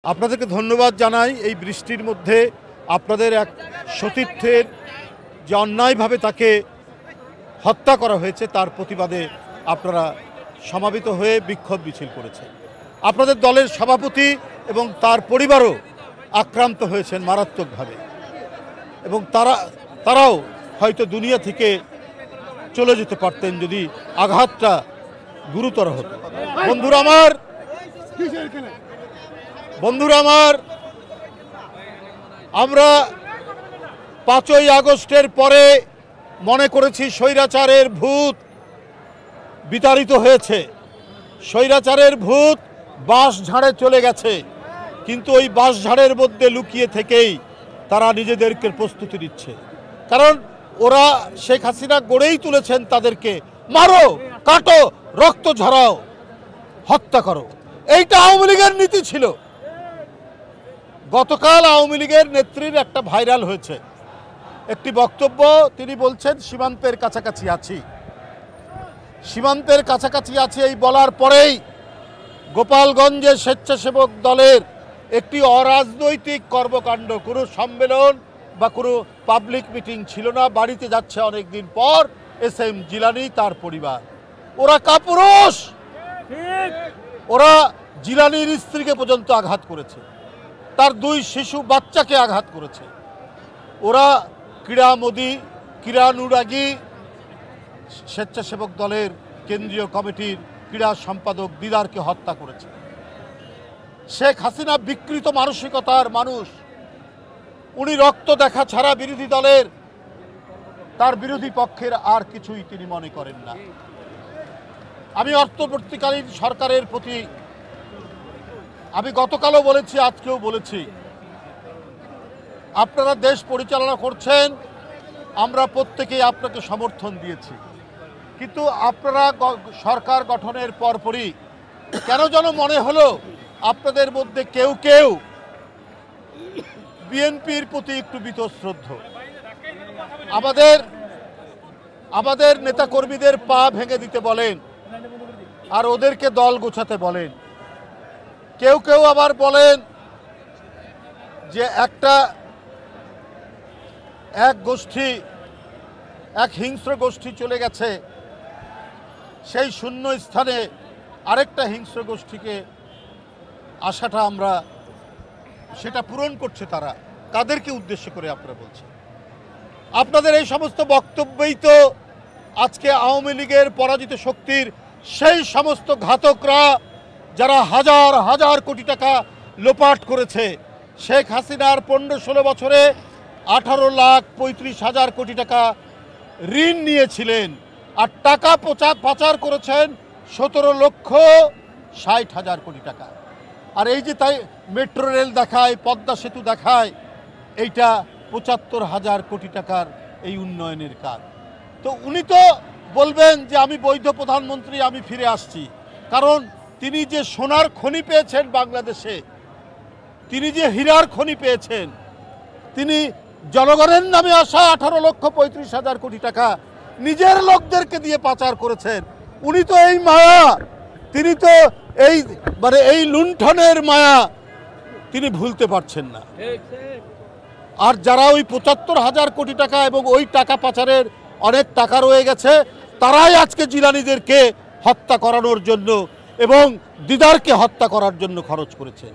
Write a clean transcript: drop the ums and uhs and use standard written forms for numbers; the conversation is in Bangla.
আপনাদেরকে ধন্যবাদ জানাই। এই বৃষ্টির মধ্যে আপনাদের এক সতীর্থের যে অন্যায়ভাবে তাকে হত্যা করা হয়েছে তার প্রতিবাদে আপনারা সমাবেত হয়ে বিক্ষোভ মিছিল করেছেন। আপনাদের দলের সভাপতি এবং তার পরিবারও আক্রান্ত হয়েছেন মারাত্মকভাবে, এবং তারাও হয়তো দুনিয়া থেকে চলে যেতে পারতেন যদি আঘাতটা গুরুতর হতো। বন্ধুরা আমার, আমরা 5ই আগস্টের পরে মনে করেছি স্বৈরাচারের ভূত বিতাড়িত হয়েছে, স্বৈরাচারের ভূত বাঁশঝাড়ে চলে গেছে, কিন্তু ওই বাঁশঝাড়ের মধ্যে লুকিয়ে থেকেই তারা নিজেদেরকে প্রস্তুতি নিচ্ছে। কারণ ওরা শেখ হাসিনা গড়েই তুলেছেন তাদেরকে মারো, কাটো, রক্ত ঝরাও, হত্যা করো। এইটা আওয়ামী লীগের নীতি ছিল। গতকাল আওয়ামী লীগের নেত্রীর একটা ভাইরাল হয়েছে একটি বক্তব্য। তিনি বলছেন সীমান্তের কাছাকাছি আছি, সীমান্তের কাছাকাছি আছি এই বলার পরেই গোপালগঞ্জে স্বেচ্ছাসেবক দলের একটি অরাজনৈতিক কর্মকাণ্ড, কোনো সম্মেলন বা কোনো পাবলিক মিটিং ছিল না। বাড়িতে যাচ্ছে অনেকদিন পর এসএম জিলানী, তার পরিবার। ওরা কাপুরুষ, ওরা জিলানীর স্ত্রীকে পর্যন্ত আঘাত করেছে, তার 2 শিশু বাচ্চাকে আঘাত করেছে। ওরা ক্রীড়ানুরাগী স্বেচ্ছাসেবক দলের কেন্দ্রীয় কমিটির ক্রীড়া সম্পাদক দিদারকে হত্যা করেছে। শেখ হাসিনা বিকৃত মানসিকতার মানুষ, উনি রক্ত দেখা ছাড়া বিরোধী দলের তার বিরোধী পক্ষের আর কিছুই তিনি মনে করেন না। আমি অন্তর্বর্তীকালীন সরকারের প্রতি, আমি গতকালও বলেছি, আজকেও বলেছি, আপনারা দেশ পরিচালনা করছেন, আমরা প্রত্যেকেই আপনাকে সমর্থন দিয়েছি, কিন্তু আপনারা সরকার গঠনের পরপরই কেন যেন মনে হলো আপনাদের মধ্যে কেউ কেউ বিএনপির প্রতি একটু বীতশ্রদ্ধ। আমাদের নেতাকর্মীদের পা ভেঙে দিতে বলেন আর ওদেরকে দল গোছাতে বলেন। কেউ কেউ আবার বলেন যে এক হিংস্র গোষ্ঠী চলে গেছে, সেই শূন্য স্থানে আরেকটা হিংস্র গোষ্ঠীকে আশাটা আমরা সেটা পূরণ করছে তারা। কাদেরকে উদ্দেশ্য করে আপনারা বলছেন? আপনাদের এই সমস্ত বক্তব্যই তো আজকে আওয়ামী লীগের পরাজিত শক্তির সেই সমস্ত ঘাতকরা যারা হাজার হাজার কোটি টাকা লোপাট করেছে। শেখ হাসিনার 15-16 বছরে 18,35,000 কোটি টাকা ঋণ নিয়েছিলেন, আর টাকা পাচার করেছেন 17,60,000 কোটি টাকা। আর এই যে তাই মেট্রো রেল দেখায়, পদ্মা সেতু দেখায়, এইটা 75,000 কোটি টাকার এই উন্নয়নের কাজ। তো উনি তো বলবেন যে আমি বৈধ প্রধানমন্ত্রী, আমি ফিরে আসছি। কারণ তিনি যে সোনার খনি পেয়েছেন বাংলাদেশে, তিনি যে হীরার খনি পেয়েছেন, তিনি জনগণের নামে আসা 18,35,000 কোটি টাকা নিজের লোকদেরকে দিয়ে পাচার করেছেন। উনি তো এই মায়া, তিনি তো এই লুণ্ঠনের মায়া তিনি ভুলতে পারছেন না। আর যারা ওই 75,000 কোটি টাকা এবং ওই টাকা পাচারের অনেক টাকা রয়ে গেছে, তারাই আজকে জিলানীদেরকে হত্যা করানোর জন্য এবং দিদারকে হত্যা করার জন্য খরচ করেছে।